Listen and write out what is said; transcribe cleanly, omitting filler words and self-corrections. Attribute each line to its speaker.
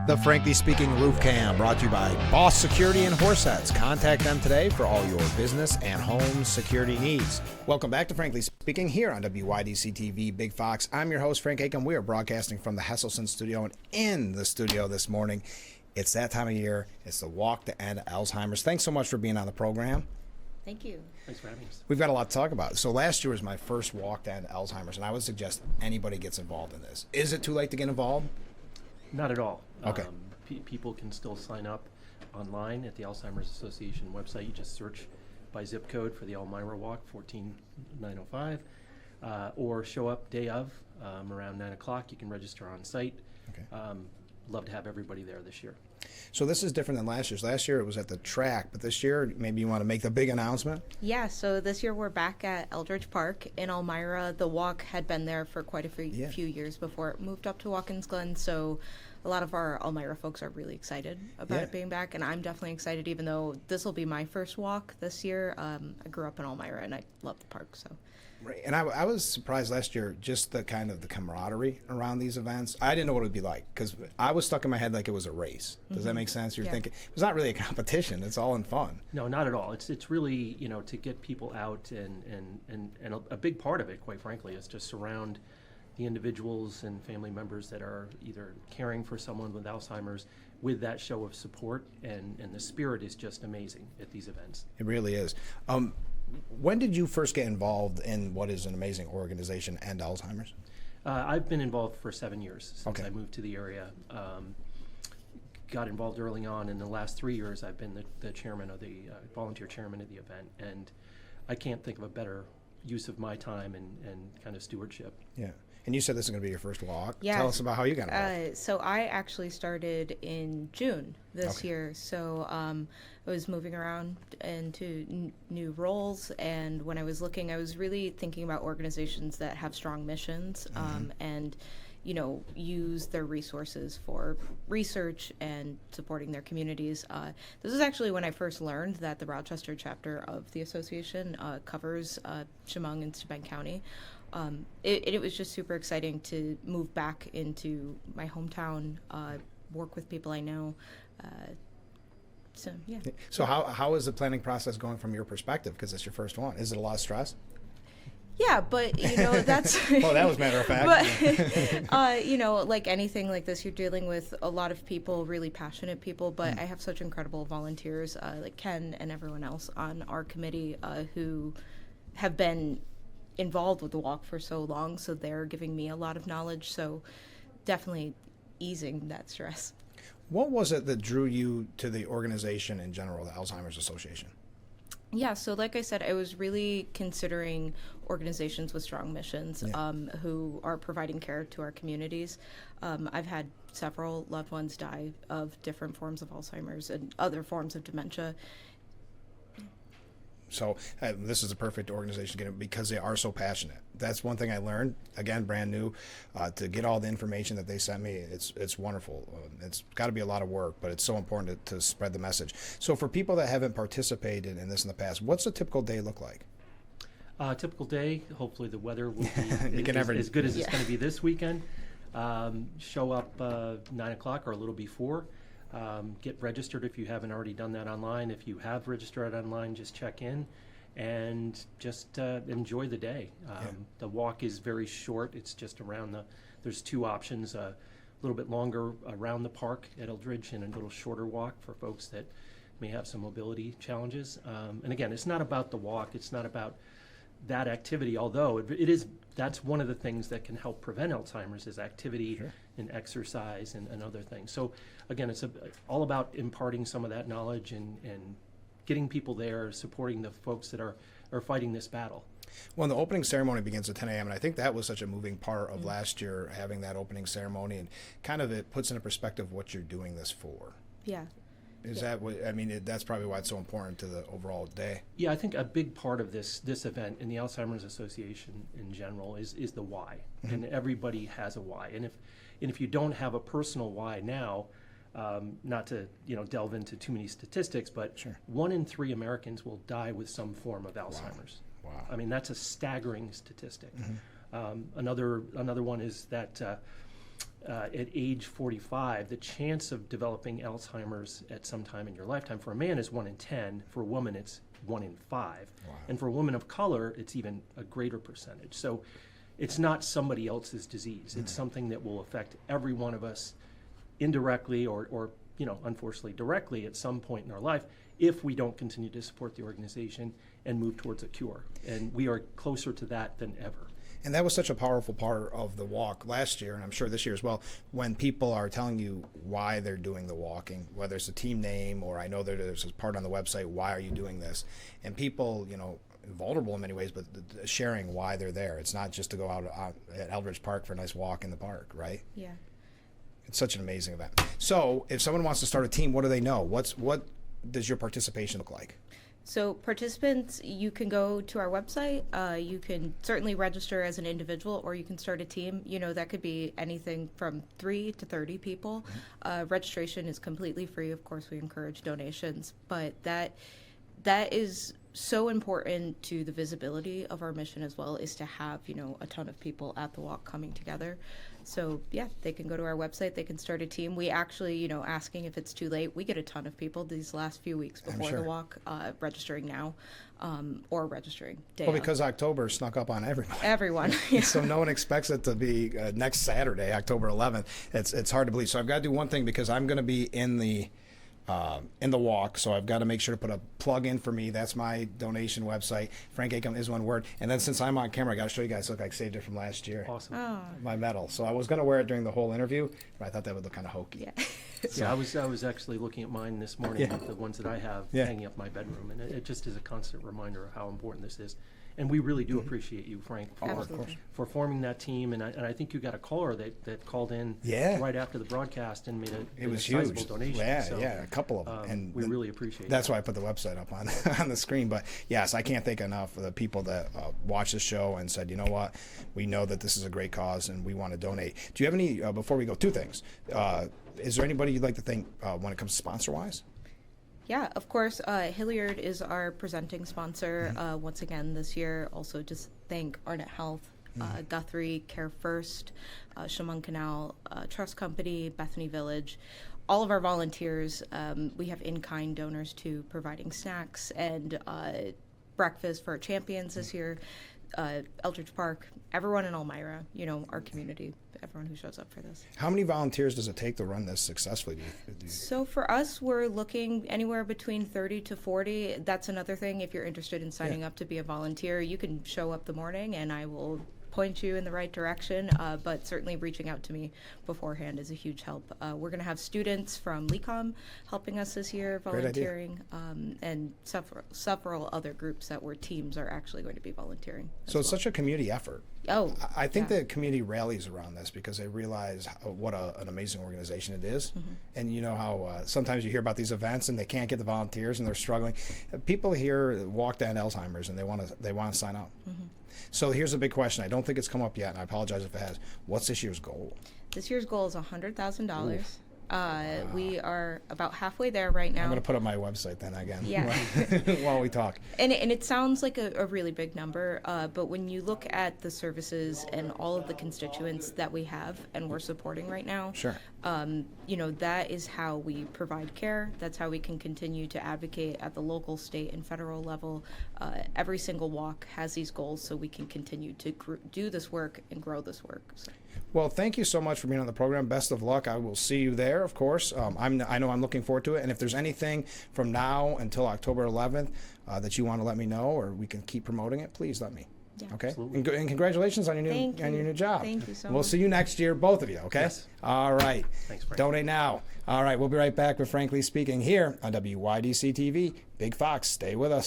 Speaker 1: The Frankly Speaking Roof Cam, brought to you by Boss Security and Horseheads. Contact them today for all your business and home security needs. Welcome back to Frankly Speaking here on WYDC TV Big Fox. I'm your host, Frank Acomb. We are broadcasting from the Hesselson studio, and in the studio this morning, it's that time of year. It's the Walk to End Alzheimer's. Thanks so much for being on the program.
Speaker 2: Thank you.
Speaker 3: Thanks for having us.
Speaker 1: We've got a lot to talk about. So last year was my first Walk to End Alzheimer's, and I would suggest anybody gets involved in this. Is it too late to get involved?
Speaker 3: Not at all.
Speaker 1: Okay.
Speaker 3: People can still sign up online at the Alzheimer's Association website. You just search by zip code for the Elmira Walk, 14905, or show up day of around 9 o'clock. You can register on site.
Speaker 1: Okay.
Speaker 3: Love to have everybody there this year.
Speaker 1: So this is different than last year's. Last year it was at the track, but this year maybe you want to make the big announcement?
Speaker 2: Yeah, so this year we're back at Eldridge Park in Elmira. The walk had been there for quite a few years before it moved up to Watkins Glen, so a lot of our Elmira folks are really excited about it being back, and I'm definitely excited, even though this will be my first walk this year. I grew up in Elmira, and I love the park, so.
Speaker 1: Right, and I was surprised last year, just the kind of the camaraderie around these events. I didn't know what it would be like, because I was stuck in my head like it was a race. Does that make sense? You're thinking, it's not really a competition, it's all in fun.
Speaker 3: No, not at all. It's really, to get people out, and a big part of it, quite frankly, is to surround the individuals and family members that are either caring for someone with Alzheimer's with that show of support, and the spirit is just amazing at these events.
Speaker 1: It really is. When did you first get involved in what is an amazing organization, End Alzheimer's?
Speaker 3: I've been involved for 7 years since
Speaker 1: Okay.
Speaker 3: I moved to the area. Got involved early on. In the last 3 years, I've been the chairman of the volunteer chairman of the event, and I can't think of a better use of my time and kind of stewardship.
Speaker 1: Yeah. And you said this is going to be your first walk.
Speaker 2: Yeah.
Speaker 1: Tell us about how you got involved.
Speaker 2: So I actually started in June this
Speaker 1: Okay.
Speaker 2: year. So I was moving around into new roles, and when I was looking, I was really thinking about organizations that have strong missions and, use their resources for research and supporting their communities. This is actually when I first learned that the Rochester chapter of the association covers Chemung and Steuben County. It was just super exciting to move back into my hometown, work with people I know. So, yeah.
Speaker 1: So how is the planning process going from your perspective? Because it's your first one. Is it a lot of stress?
Speaker 2: Yeah, but, that's...
Speaker 1: Well, that was matter of fact.
Speaker 2: But, like anything like this, you're dealing with a lot of people, really passionate people, but I have such incredible volunteers, like Ken and everyone else on our committee who have been involved with the walk for so long, so they're giving me a lot of knowledge, so definitely easing that stress.
Speaker 1: What was it that drew you to the organization in general, the Alzheimer's Association?
Speaker 2: Yeah, so like I said, I was really considering organizations with strong missions who are providing care to our communities. I've had several loved ones die of different forms of Alzheimer's and other forms of dementia.
Speaker 1: So this is a perfect organization to get because they are so passionate. That's one thing I learned, again, brand new, to get all the information that they sent me. It's wonderful. It's got to be a lot of work, but it's so important to spread the message. So for people that haven't participated in this in the past, what's a typical day look like?
Speaker 3: Typical day, hopefully the weather will be as good as it's going to be this weekend. Show up 9 o'clock or a little before. Get registered if you haven't already done that online. If you have registered online, just check in and just enjoy the day. The walk is very short. It's just around there's two options, a little bit longer around the park at Eldridge and a little shorter walk for folks that may have some mobility challenges. And again, it's not about the walk. It's not about that activity, although that's one of the things that can help prevent Alzheimer's is activity and exercise and other things. So again, it's all about imparting some of that knowledge and getting people there, supporting the folks that are fighting this battle.
Speaker 1: Well, the opening ceremony begins at 10 a.m., and I think that was such a moving part of last year, having that opening ceremony, and kind of it puts into perspective what you're doing this for.
Speaker 2: Yeah.
Speaker 1: Is that what, that's probably why it's so important to the overall day.
Speaker 3: Yeah, I think a big part of this event in the Alzheimer's Association in general is the why. And everybody has a why. And if you don't have a personal why now, not to delve into too many statistics, but 1 in 3 Americans will die with some form of Alzheimer's.
Speaker 1: Wow.
Speaker 3: I mean, that's a staggering statistic. Another one is that at age 45, the chance of developing Alzheimer's at some time in your lifetime for a man is 1 in 10. For a woman, it's 1 in 5.
Speaker 1: Wow.
Speaker 3: And for a woman of color, it's even a greater percentage. So it's not somebody else's disease. It's something that will affect every one of us indirectly or unfortunately directly at some point in our life if we don't continue to support the organization and move towards a cure. And we are closer to that than ever.
Speaker 1: And that was such a powerful part of the walk last year, and I'm sure this year as well, when people are telling you why they're doing the walking, whether it's a team name or I know there's a part on the website, why are you doing this? And people, vulnerable in many ways, but sharing why they're there. It's not just to go out at Eldridge Park for a nice walk in the park, right?
Speaker 2: Yeah.
Speaker 1: It's such an amazing event. So if someone wants to start a team, what do they know? What does your participation look like?
Speaker 2: So participants, you can go to our website. You can certainly register as an individual, or you can start a team. That could be anything from 3 to 30 people. Registration is completely free. Of course, we encourage donations, but that is so important to the visibility of our mission as well, is to have, a ton of people at the walk coming together. So yeah, they can go to our website, they can start a team. We actually, asking if it's too late, we get a ton of people these last few weeks before the walk, registering now, or registering day of.
Speaker 1: Because October snuck up on everyone.
Speaker 2: Everyone. Yeah.
Speaker 1: So no one expects it to be next Saturday, October 11th. It's hard to believe. So I've got to do one thing, because I'm going to be in the walk, so I've got to make sure to put a plug in for me. That's my donation website. Frank Acomb is one word. And then since I'm on camera, I got to show you guys. Look, I saved it from last year.
Speaker 3: Awesome.
Speaker 2: Oh.
Speaker 1: My medal. So I was going to wear it during the whole interview, but I thought that would look kind of hokey.
Speaker 2: Yeah.
Speaker 3: Yeah, I was actually looking at mine this morning, the ones that I have hanging up my bedroom, and it just is a constant reminder of how important this is. And we really do appreciate you, Frank, for forming that team. And I think you got a caller that called in right after the broadcast and made a sizable donation.
Speaker 1: Yeah, a couple of them. And
Speaker 3: we really appreciate
Speaker 1: that's why I put the website up on the screen. But yes, I can't thank enough of the people that watched the show and said, you know what, we know that this is a great cause and we want to donate. Do you have any, before we go, two things. Is there anybody you'd like to thank when it comes to sponsor-wise?
Speaker 2: Yeah, of course. Hilliard is our presenting sponsor once again this year. Also, just thank Arnett Health, Guthrie, Care First, Chemung Canal Trust Company, Bethany Village. All of our volunteers, we have in-kind donors too, providing snacks and breakfast for our champions this year. Eldridge Park, everyone in Elmira, our community, everyone who shows up for this.
Speaker 1: How many volunteers does it take to run this successfully?
Speaker 2: So for us, we're looking anywhere between 30 to 40. That's another thing. If you're interested in signing up to be a volunteer, you can show up the morning and I will point you in the right direction, but certainly reaching out to me beforehand is a huge help. We're going to have students from LECOM helping us this year, volunteering, and several other groups that were teams are actually going to be volunteering.
Speaker 1: So it's such a community effort.
Speaker 2: Oh,
Speaker 1: I think the community rallies around this because they realize what an amazing organization it is. And you know how sometimes you hear about these events and they can't get the volunteers and they're struggling. People here walked on Alzheimer's and they want to sign up. So here's a big question. I don't think it's come up yet, and I apologize if it has. What's this year's goal?
Speaker 2: This year's goal is $100,000. We are about halfway there right now.
Speaker 1: I'm going to put up my website then again.
Speaker 2: Yeah.
Speaker 1: While we talk.
Speaker 2: And it sounds like a really big number, but when you look at the services and all of the constituents that we have and we're supporting right now,
Speaker 1: sure.
Speaker 2: That is how we provide care. That's how we can continue to advocate at the local, state, and federal level. Every single walk has these goals, so we can continue to do this work and grow this work. So.
Speaker 1: Well, thank you so much for being on the program. Best of luck. I will see you there, of course. I know I'm looking forward to it. And if there's anything from now until October 11th that you want to let me know, or we can keep promoting it, please let me.
Speaker 2: Yeah.
Speaker 1: Okay. And congratulations on your new job.
Speaker 2: Thank you so much.
Speaker 1: We'll see you next year, both of you. Okay.
Speaker 3: Yes.
Speaker 1: All right.
Speaker 3: Thanks, Frank.
Speaker 1: Donate now. All right. We'll be right back with Frankly Speaking here on WYDC TV. Big Fox. Stay with us.